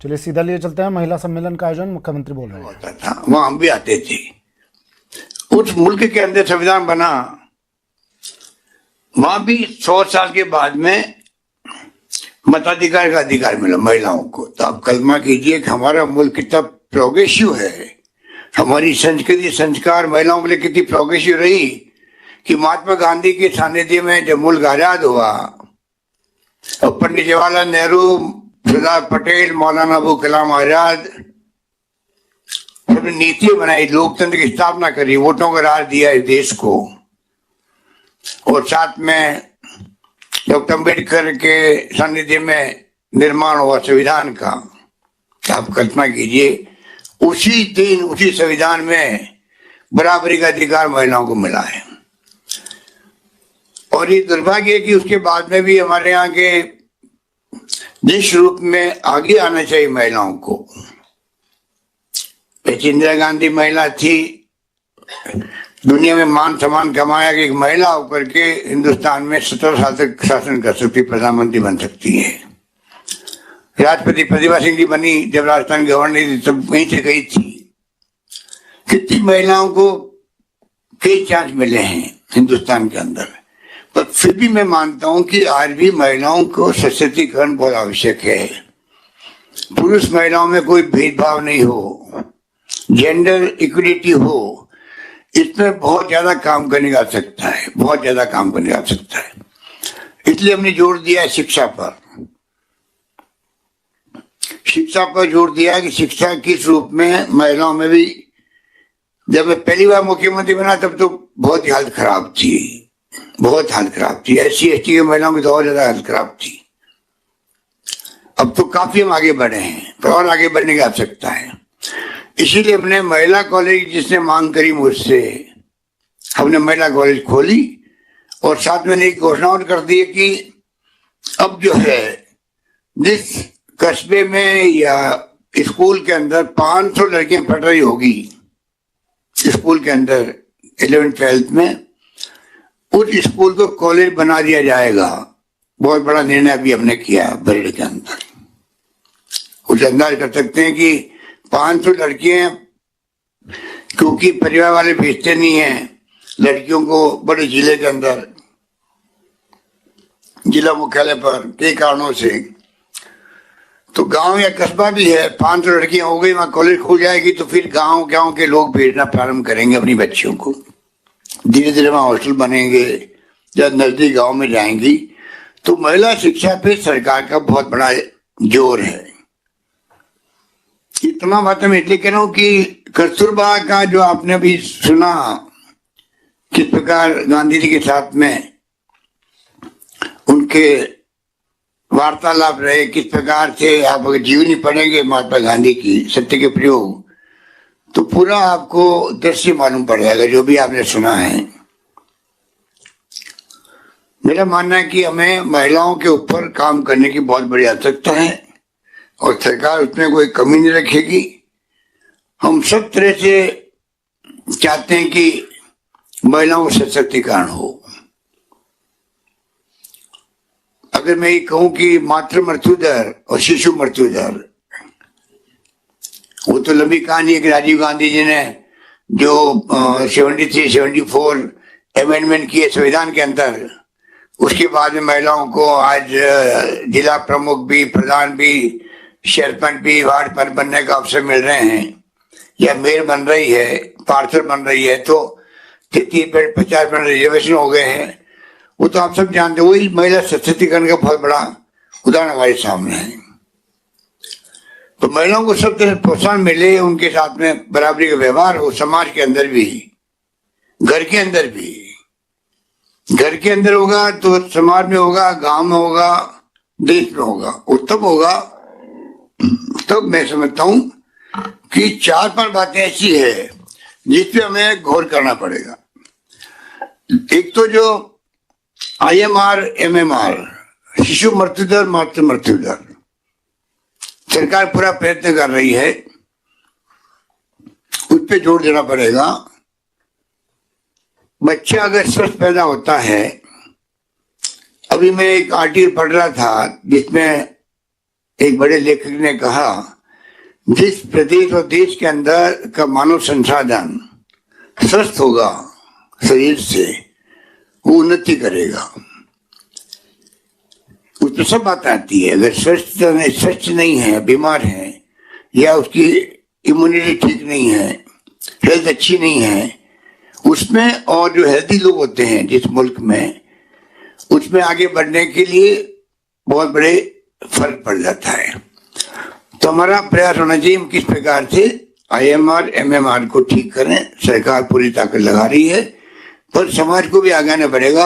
चलिए सीधा लिए चलते हैं। महिला सम्मेलन का आयोजन मुख्यमंत्री बोल रहे हैं। होता था, वहां हम भी आते थे। उस मुल्क के अंदर संविधान बना, वहां भी 100 साल के बाद में मताधिकार का अधिकार मिला महिलाओं को। तो आप कल्पना कीजिए कि हमारा मुल्क कितना प्रोग्रेसिव है, हमारी संस्कृति संस्कार महिलाओं के लिए कितनी प्रोग्रेसिव रही कि महात्मा गांधी के सानिध्य में जब मुल्क आजाद हुआ और पंडित जवाहरलाल नेहरू, सरदार पटेल, मौलाना अबुल कलाम आजाद सबने नीति बनाई, लोकतंत्र की स्थापना करी, वोटों का राज दिया इस देश को, और साथ में डॉक्टर अम्बेडकर के सानिध्य में निर्माण हुआ संविधान का। आप कल्पना कीजिए उसी दिन उसी संविधान में बराबरी का अधिकार महिलाओं को मिला है। और ये दुर्भाग्य है कि उसके बाद में भी हमारे यहाँ के जिस रूप में आगे आना चाहिए महिलाओं को, इंदिरा गांधी महिला थी, दुनिया में मान सम्मान कमाया कि एक महिला होकर के हिंदुस्तान में 17 साल तक शासन कर सकती, प्रधानमंत्री बन सकती है। राष्ट्रपति प्रतिभा सिंह जी बनी जब राजस्थान गवर्नर थी, तब वहीं से गई थी। कितनी महिलाओं को कई चांस मिले हैं हिंदुस्तान के अंदर, पर फिर भी मैं मानता हूं कि आज भी महिलाओं को सशक्तिकरण बहुत आवश्यक है। पुरुष महिलाओं में कोई भेदभाव नहीं हो, जेंडर इक्वलिटी हो, इसमें बहुत ज्यादा काम करने का आवश्यकता है, बहुत ज्यादा काम करने का आवश्यकता है। इसलिए हमने जोर दिया है शिक्षा पर, शिक्षा पर जोर दिया कि शिक्षा किस रूप में महिलाओं में भी। जब मैं पहली बार मुख्यमंत्री बना तब तो बहुत ही हालत खराब थी, बहुत हालत खराब थी, SC/ST की महिलाओं की तो और ज्यादा हालत खराब थी। अब तो काफी हम आगे बढ़े हैं, पर और आगे बढ़ने की आवश्यकता है। इसीलिए हमने महिला कॉलेज, जिसने मांग करी मुझसे, हमने महिला कॉलेज खोली और साथ में एक घोषणा और कर दी कि अब जो है जिस कस्बे में या स्कूल के अंदर 500 लड़कियां पढ़ रही होगी स्कूल के अंदर 11th-12th में, उस स्कूल को कॉलेज बना दिया जाएगा। बहुत बड़ा निर्णय अभी हमने किया है बरेली के अंदर। कुछ अंदाज कर सकते हैं कि 500 लड़कियां, क्योंकि परिवार वाले भेजते नहीं हैं लड़कियों को बड़े जिले के अंदर, जिला मुख्यालय पर कई कारणों से, तो गांव या कस्बा भी है, 500 लड़कियां हो गई, वहां कॉलेज खुल जाएगी तो फिर गांव गांव के लोग भेजना प्रारंभ करेंगे अपनी बच्चियों को। धीरे धीरे वहां हॉस्टल बनेंगे, जब नजदीक गांव में जाएंगी। तो महिला शिक्षा पे सरकार का बहुत बड़ा जोर है। इतना बात मैं इसलिए कह रहा हूँ कि कस्तूरबा का जो आपने अभी सुना, किस प्रकार गांधी जी के साथ में उनके वार्तालाप रहे, किस प्रकार से आप अगर जीवनी पढ़ेंगे महात्मा गांधी की सत्य के प्रयोग, तो पूरा आपको दृश्य मालूम पड़ जाएगा जो भी आपने सुना है। मेरा मानना है कि हमें महिलाओं के ऊपर काम करने की बहुत बड़ी आवश्यकता है और सरकार उसमें कोई कमी नहीं रखेगी। हम सब तरह से चाहते हैं कि महिलाओं का सशक्तिकरण हो। अगर मैं ये कहूं कि मातृ मृत्यु दर और शिशु मृत्यु दर, वो तो लंबी कहानी है कि राजीव गांधी जी ने जो 73-74 अमेंडमेंट किए संविधान के अंदर, उसके बाद में महिलाओं को आज जिला प्रमुख भी, प्रधान भी, सरपंच भी, वार्ड पर बनने का अवसर मिल रहे हैं, या मेयर बन रही है, पार्षद बन रही है, तो 30-50% रिजर्वेशन हो गए हैं। वो तो आप सब जानते हैं। वही महिला सशक्तिकरण का बहुत बड़ा उदाहरण हमारे सामने है। तो महिलाओं को सब तरह प्रोत्साहन मिले, उनके साथ में बराबरी का व्यवहार हो, समाज के अंदर भी, घर के अंदर भी। घर के अंदर होगा तो समाज में होगा, गांव में होगा, देश में होगा। और तब होगा, तब मैं समझता हूं कि 4-5 बातें ऐसी है जिसपे हमें गौर करना पड़ेगा। एक तो जो IMR, MMR, शिशु मृत्यु दर, मातृ मृत्यु दर, सरकार पूरा प्रयत्न कर रही है, उस पर जोर देना पड़ेगा। बच्चा अगर स्वस्थ पैदा होता है, अभी मैं एक आर्टिकल पढ़ रहा था जिसमें एक बड़े लेखक ने कहा, जिस प्रदेश और देश के अंदर का मानव संसाधन स्वस्थ होगा शरीर से, वो उन्नति करेगा। उसमें सब बात आती है। अगर स्वस्थ नहीं है, बीमार है, या उसकी इम्यूनिटी ठीक नहीं है, हेल्थ अच्छी नहीं है उसमें, और जो हेल्दी लोग होते हैं जिस मुल्क में, उसमें आगे बढ़ने के लिए बहुत बड़े फर्क पड़ जाता है। तो हमारा प्रयास होना चाहिए हम किस प्रकार से IMR MMR को ठीक करें। सरकार पूरी ताकत लगा रही है, पर समाज को भी आगे आना पड़ेगा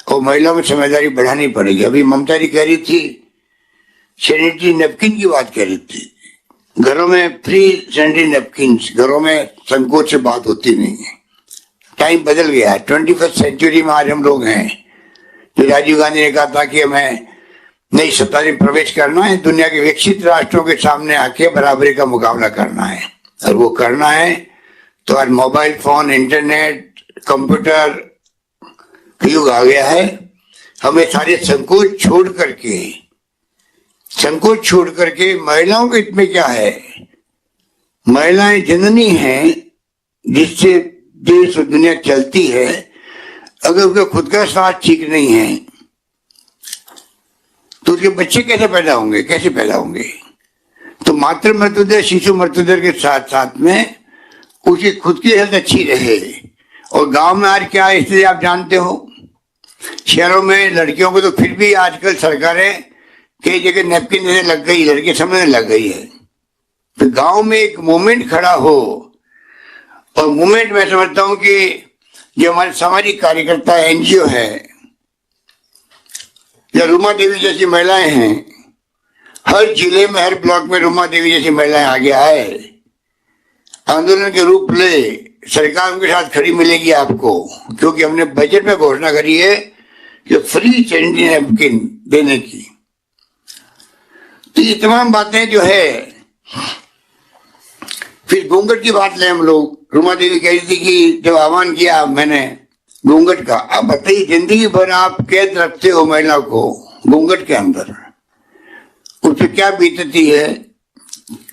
और महिलाओं में समझदारी बढ़ानी पड़ेगी। अभी ममता जी कह रही थी, सैनिटरी नैपकिन की बात कह रही थी, घरों में फ्री सैनिटरी नैपकिन, घरों में संकोच से बात होती नहीं है। टाइम बदल गया है, 21st सेंचुरी में आज हम लोग हैं। जो राजीव गांधी ने कहा था कि हमें नई सत्ता में प्रवेश करना है, दुनिया के विकसित राष्ट्रों के सामने आके बराबरी का मुकाबला करना है, और वो करना है तो आज मोबाइल फोन, इंटरनेट, कंप्यूटर का युग आ गया है। हमें सारे संकोच छोड़ करके महिलाओं के हित में क्या है, महिलाएं जननी हैं जिससे देश और दुनिया चलती है। अगर उसका खुद का स्वास्थ्य ठीक नहीं है तो उसके बच्चे कैसे पैदा होंगे। तो मातृ मृत्युदर, शिशु मृत्युदर के साथ साथ में उसकी खुद की हेल्थ अच्छी रहे। और गांव में आज क्या है, इसलिए आप जानते हो, शहरों में लड़कियों को तो फिर भी आजकल सरकारें कई जगह नैपकिन देने लग गई, लड़के समझने लग गई है। तो गांव में एक मूवमेंट खड़ा हो, और मूवमेंट मैं समझता हूं कि जो हमारे सामाजिक कार्यकर्ता NGO है, या रुमा देवी जैसी महिलाएं हैं, हर जिले में, हर ब्लॉक में रुमा देवी जैसी महिलाएं आगे आए, आंदोलन के रूप ले, सरकार उनके साथ खड़ी मिलेगी आपको, क्योंकि हमने बजट में घोषणा करी है कि फ्री सैनिटरी नैपकिन देने की। तो ये तमाम बातें जो है। फिर घूंघट की बात लें हम लोग। रुमा देवी कह रही थी कि जब आह्वान किया मैंने घूंघट का, अब बताइए जिंदगी भर आप कैद रखते हो महिला को घूंघट के अंदर, उस पर क्या बीतती है।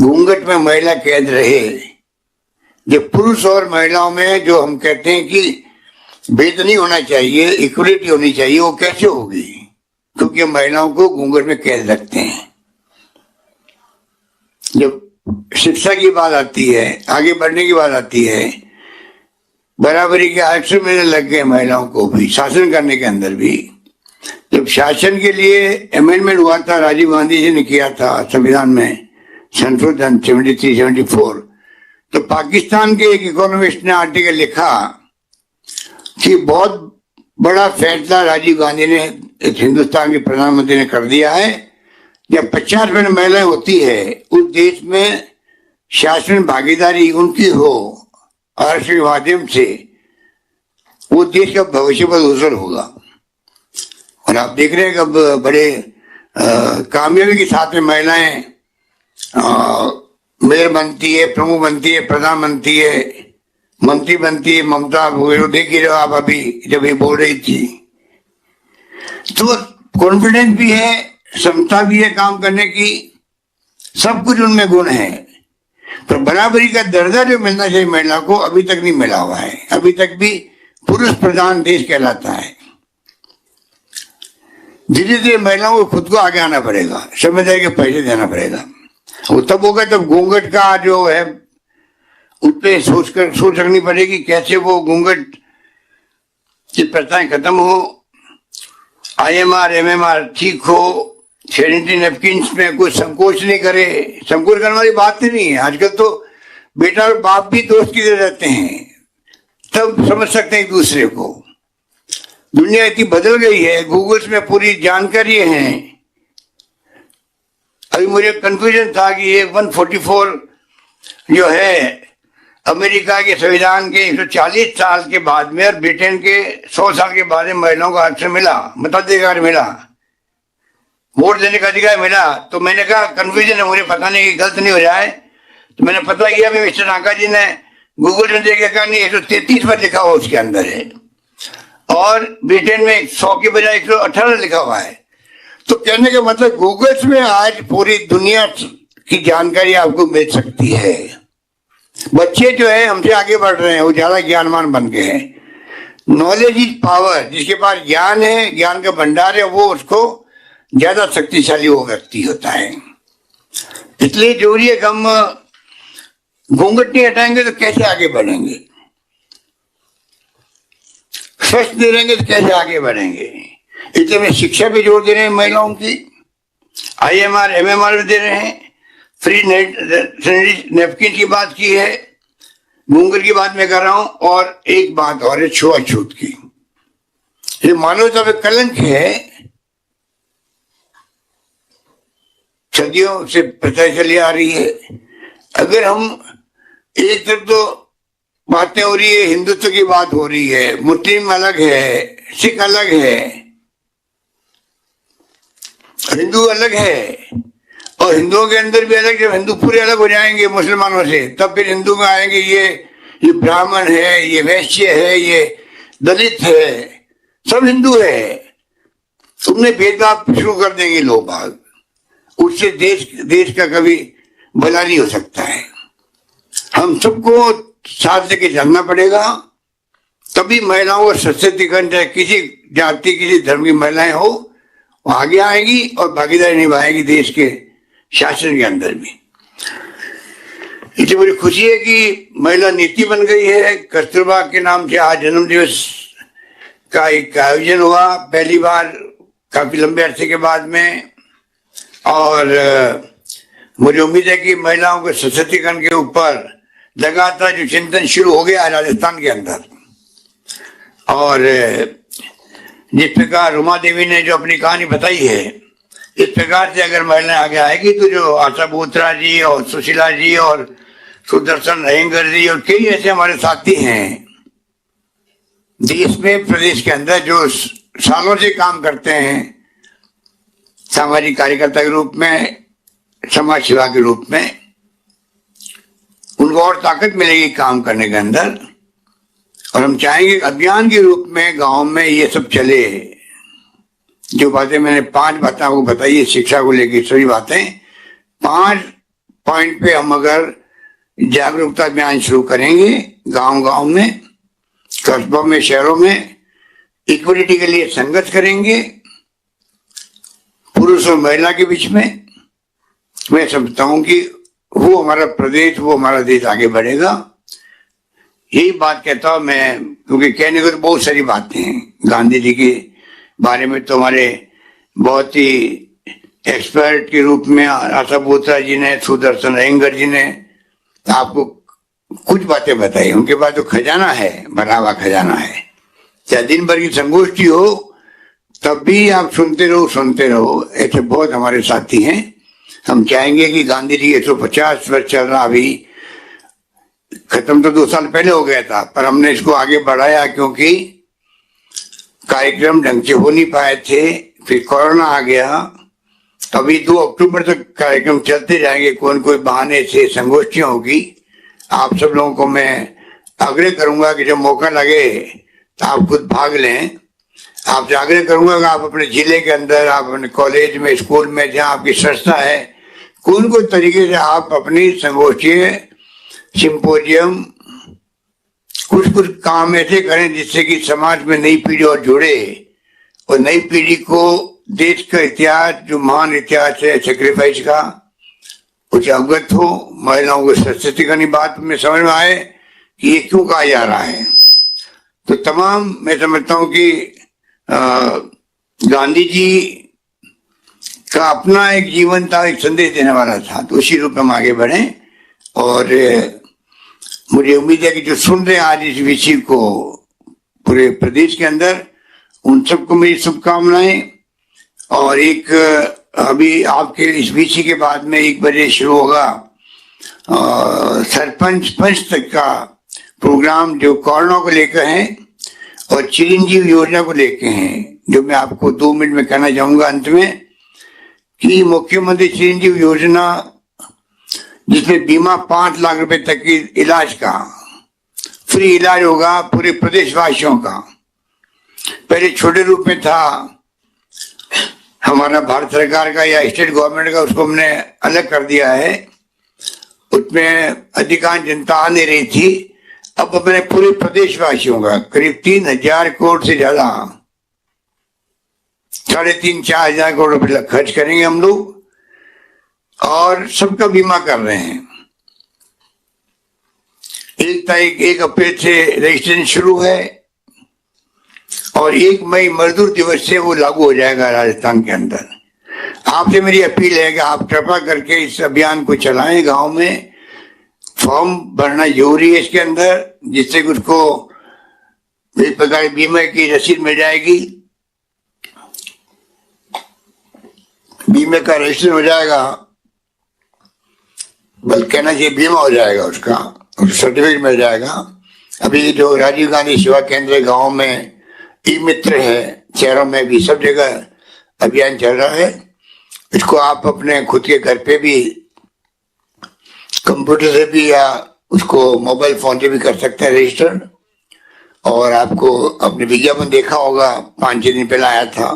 घूंघट में महिला कैद रहे, जो पुरुष और महिलाओं में जो हम कहते हैं कि भेद नहीं होना चाहिए, इक्वलिटी होनी चाहिए, वो कैसे होगी, क्योंकि महिलाओं को घूंघट में कैद रखते हैं। जब शिक्षा की बात आती है, आगे बढ़ने की बात आती है, बराबरी के आरक्षण मिलने लग गए महिलाओं को भी, शासन करने के अंदर भी। जब शासन के लिए अमेंडमेंट हुआ था, राजीव गांधी जी ने किया था संविधान में संशोधन 73-74, तो पाकिस्तान के एक इकोनॉमिस्ट ने आर्टिकल लिखा कि बहुत बड़ा फैसला राजीव गांधी ने, हिंदुस्तान के प्रधानमंत्री ने कर दिया है। जब 50% महिलाएं होती है उस देश में, शासन भागीदारी उनकी हो आरक्षण के माध्यम से, वो देश का भविष्य बहुत उज्जवल होगा। और आप देख रहे हैं कब बड़े कामयाबी के साथ में महिलाएं मेयर बनती है, प्रमुख बनती है, प्रधान बनती है, मंत्री बनती है। ममता देख ही रहे हो आप, अभी जब ये बोल रही थी, तो कॉन्फिडेंस भी है, क्षमता भी है काम करने की, सब कुछ उनमें गुण है। तो बराबरी का दर्जा जो मिलना चाहिए महिला को, अभी तक नहीं मिला हुआ है। अभी तक भी पुरुष प्रधान देश कहलाता है। धीरे धीरे महिलाओं को खुद को आगे आना पड़ेगा, समझदारी के पैसे देना पड़ेगा। वो तब होगा जब घूंघट का जो है उस पर सोच रखनी पड़ेगी, कैसे वो घूंघट की प्रथाएं खत्म हो, IMR MMR ठीक हो, सैनिटरी नैपकिन में कोई संकोच नहीं करे। संकोच करने वाली बात ही नहीं है। आजकल तो बेटा और बाप भी दोस्त की तरह रहते हैं, तब समझ सकते हैं एक दूसरे को। दुनिया इतनी बदल गई है, गूगल्स में पूरी जानकारी है। अभी मुझे कंफ्यूजन था कि ये 144 जो है अमेरिका के संविधान के 140 साल के बाद में और ब्रिटेन के 100 साल के बाद में महिलाओं का आरक्षण मिला, मताधिकार मिला, वोट देने का अधिकार मिला। तो मैंने कहा कंफ्यूजन है, मुझे पता नहीं गलत नहीं हो जाए। तो मैंने पता किया, मिस्टर नाका जी ने गूगल में देखा, कहा नहीं 133 पर लिखा हुआ उसके अंदर है, और ब्रिटेन में 100 के बजाय 118 लिखा हुआ है। तो कहने का मतलब गूगल में आज पूरी दुनिया की जानकारी आपको मिल सकती है। बच्चे जो है हमसे आगे बढ़ रहे हैं, वो ज्यादा ज्ञानवान बन गए हैं। नॉलेज इज पावर, जिसके पास ज्ञान है, ज्ञान का भंडार है, वो उसको ज्यादा शक्तिशाली वो व्यक्ति होता है। इसलिए जरूरी है कि हम घूंघट नहीं हटाएंगे तो कैसे आगे बढ़ेंगे, स्वस्थ नहीं रहेंगे तो कैसे आगे बढ़ेंगे। इसलिए मैं शिक्षा पे जोर दे रहे हैं, महिलाओं की IMR MMR भी दे रहे हैं, फ्री नेपकिन की बात की है, घूंघट की बात मैं कर रहा हूं, और एक बात और है छुआछूत की। ये मानवता में कलंक है, सदियों से पता चली आ रही है। अगर हम एक तरफ तो बातें हो रही है, हिंदुत्व की बात हो रही है, मुस्लिम अलग है, सिख अलग है, हिंदू अलग है, और हिंदुओं के अंदर भी अलग, जब हिंदू पूरे अलग हो जाएंगे मुसलमानों से, तब फिर हिंदू में आएंगे ये ब्राह्मण है, ये वैश्य है, ये दलित है, सब हिंदू है। तुमने भेदभाव शुरू कर देंगे लोग बाग, उससे देश का कभी भला नहीं हो सकता है। हम सबको साथ लेके चलना पड़ेगा, तभी महिलाओं का सशक्तिकरण, चाहे किसी जाति किसी धर्म की महिलाएं हो, वो आगे आएगी और भागीदारी निभाएगी देश के शासन के अंदर भी। इसलिए मुझे खुशी है कि महिला नीति बन गई है। कस्तूरबा के नाम से आज जन्म दिवस का एक आयोजन हुआ, पहली बार काफी लंबे अरसे के बाद में, और मुझे उम्मीद है कि महिलाओं के सशक्तिकरण के ऊपर लगातार जो चिंतन शुरू हो गया राजस्थान के अंदर, और जिस प्रकार रुमा देवी ने जो अपनी कहानी बताई है, इस प्रकार से अगर महिलाएं आगे आएगी तो जो आशा बोत्रा जी और सुशीला जी और सुदर्शन अयंगर जी और कई ऐसे हमारे साथी हैं देश में, प्रदेश के अंदर, जो सालों से काम करते हैं सामाजिक कार्यकर्ता के रूप में, समाज सेवा के रूप में, उनको और ताकत मिलेगी काम करने के अंदर। और हम चाहेंगे अभियान के रूप में गांव में ये सब चले। जो बातें मैंने 5 बातें आपको बताई है शिक्षा को लेकर, सभी बातें 5 पॉइंट पे हम अगर जागरूकता अभियान शुरू करेंगे गांव में, कस्बों में, शहरों में, इक्वलिटी के लिए संघर्ष करेंगे पुरुष और महिला के बीच में, मैं समझता हूं कि वो हमारा प्रदेश, वो हमारा देश आगे बढ़ेगा। यही बात कहता हूं मैं, क्योंकि कहने को तो बहुत सारी बातें हैं। गांधी जी के बारे में तो हमारे बहुत ही एक्सपर्ट के रूप में आशा बोत्रा जी ने, सुदर्शन अयंगर जी ने आपको कुछ बातें बताई। उनके पास तो खजाना है, भरा हुआ खजाना है। चाहे दिन भर की संगोष्ठी हो, तब भी आप सुनते रहो। ऐसे बहुत हमारे साथी हैं। हम चाहेंगे कि गांधी जी 150 वर्ष चल रहा, अभी खत्म तो 2 साल पहले हो गया था, पर हमने इसको आगे बढ़ाया क्योंकि कार्यक्रम ढंग से हो नहीं पाए थे। फिर कोरोना आ गया, अभी 2 अक्टूबर तक कार्यक्रम चलते जाएंगे, कोई बहाने से संगोष्ठियां होगी। आप सब लोगों को मैं आग्रह करूंगा कि जब मौका लगे तो आप खुद भाग लें। आपसे आग्रह करूंगा कि आप अपने जिले के अंदर, आप अपने कॉलेज में, स्कूल में, जहाँ आपकी संस्था है, कोई तरीके से आप अपनी संगोष्ठी, सिंपोजियम, कुछ काम ऐसे करें जिससे कि समाज में नई पीढ़ी और जुड़े, और नई पीढ़ी को देश का इतिहास, जो महान इतिहास है सेक्रीफाइस का, कुछ अवगत हो। महिलाओं को सशक्तिकरण की बात में समझ में आए कि ये क्यों कहा जा रहा है। तो तमाम मैं समझता हूं कि गांधी जी का अपना एक जीवन था, एक संदेश देने वाला था, तो उसी रूप में हम आगे बढ़े। और मुझे उम्मीद है कि जो सुन रहे हैं आज इस विषय को पूरे प्रदेश के अंदर, उन सबको मेरी शुभकामनाएं। और एक अभी आपके इस विषय के बाद में 1 बजे शुरू होगा सरपंच पंच तक का प्रोग्राम, जो कोरोना को लेकर है और चिरंजीव योजना को लेकर हैं, जो मैं आपको 2 मिनट में कहना चाहूंगा अंत में, कि मुख्यमंत्री चिरंजीव योजना, जिसमें बीमा 5 लाख रुपए तक की इलाज का फ्री इलाज होगा पूरे प्रदेशवासियों का। पहले छोटे रूप में था, हमारा भारत सरकार का या स्टेट गवर्नमेंट का, उसको हमने अलग कर दिया है। उसमें अधिकांश जनता आ नहीं रही थी। अब अपने पूरे प्रदेशवासियों का करीब 3,000 करोड़ से ज्यादा, 3,500-4 हजार करोड़ रुपए खर्च करेंगे हम लोग और सबका बीमा कर रहे हैं। 1 अप्रैल से रजिस्ट्रेशन शुरू है और 1 मई मजदूर दिवस से वो लागू हो जाएगा राजस्थान के अंदर। आपसे मेरी अपील है कि आप कृपा करके इस अभियान को चलाएं। गांव में फॉर्म भरना जरूरी है इसके अंदर, जिससे उसको इस प्रकार बीमा की रसीद मिल जाएगी, बीमे का रजिस्ट्रेशन हो जाएगा, बल्कि कहना चाहिए बीमा हो जाएगा, उसका सर्टिफिकेट मिल जाएगा। अभी जो राजीव गांधी सेवा केंद्र गांव में, ई मित्र है, शहरों में भी सब जगह अभियान चल रहा है। इसको आप अपने खुद के घर पे भी कंप्यूटर से भी या उसको मोबाइल फोन से भी कर सकते हैं रजिस्टर। और आपको अपने विज्ञापन देखा होगा, 5-6 दिन पहले आया था,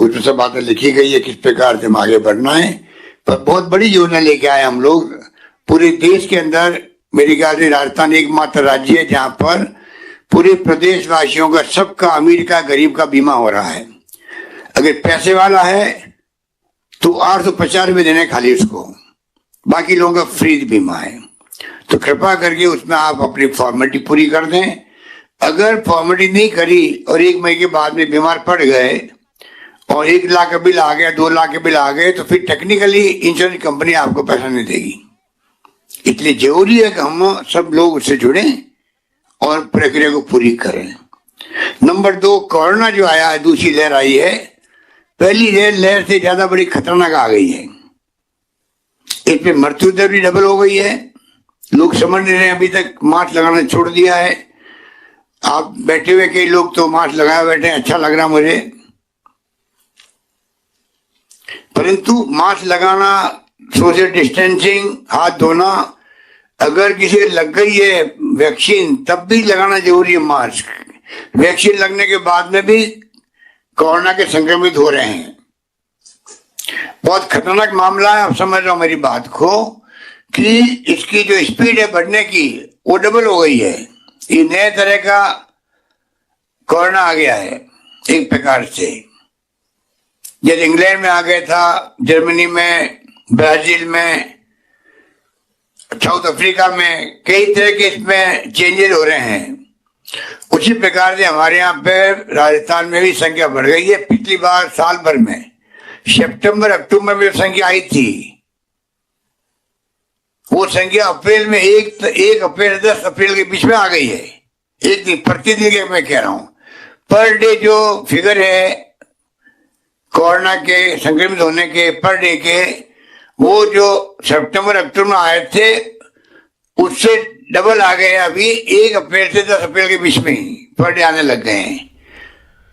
उसमें सब बातें लिखी गई है किस प्रकार से हम आगे बढ़ना है। पर बहुत बड़ी योजना लेके आए हम लोग पूरे देश के अंदर। मेरे ख्याल से राजस्थान एकमात्र राज्य है जहां पर पूरे प्रदेश वासियों का, सबका, अमीर का, गरीब का बीमा हो रहा है। अगर पैसे वाला है तो 850 रुपये देने खाली उसको, बाकी लोगों का फ्री बीमा है। तो कृपा करके उसमें आप अपनी फॉर्मेलिटी पूरी कर दें। अगर फॉर्मेलिटी नहीं करी और 1 मई के बाद में बीमार पड़ गए और 1 लाख का बिल आ गया, 2 लाख के बिल आ गए, तो फिर टेक्निकली इंश्योरेंस कंपनी आपको पैसा नहीं देगी। इसलिए जरूरी है कि हम सब लोग उससे जुड़ें और प्रक्रिया को पूरी करें। नंबर 2, कोरोना जो आया है, दूसरी लहर आई है, पहली लहर से ज्यादा बड़ी खतरनाक आ गई है। इसमें मृत्यु दर भी डबल हो गई है। लोग समझ नहीं रहे, अभी तक मास्क लगाना छोड़ दिया है। आप बैठे हुए कई लोग तो मास्क लगाए बैठे, अच्छा लग रहा मुझे, परंतु मास्क लगाना, सोशल डिस्टेंसिंग, हाथ धोना, अगर किसी को लग गई है वैक्सीन तब भी लगाना जरूरी है मास्क। वैक्सीन लगने के बाद में भी कोरोना के संक्रमित हो रहे हैं। बहुत खतरनाक मामला है। आप समझ रहे हो मेरी बात को कि इसकी जो स्पीड है बढ़ने की वो डबल हो गई है। ये नए तरह का कोरोना आ गया है एक प्रकार से। जैसे इंग्लैंड में आ गया था, जर्मनी में, ब्राजील में, साउथ अफ्रीका में, कई तरह के इसमें चेंजेस हो रहे हैं। उसी प्रकार से हमारे यहाँ पे राजस्थान में भी संख्या बढ़ गई है। पिछली बार साल भर में सितंबर अक्टूबर में संख्या आई थी, वो संख्या अप्रैल में 1 अप्रैल 10 अप्रैल के बीच में आ गई है। एक दिन प्रतिदिन के मैं कह रहा हूं, पर डे जो फिगर है कोरोना के संक्रमित होने के पर डे के, वो जो सितंबर अक्टूबर में आए थे उससे डबल आ गए। अभी 1 अप्रैल से 10 अप्रैल के बीच में ही पर डे आने लग गए हैं।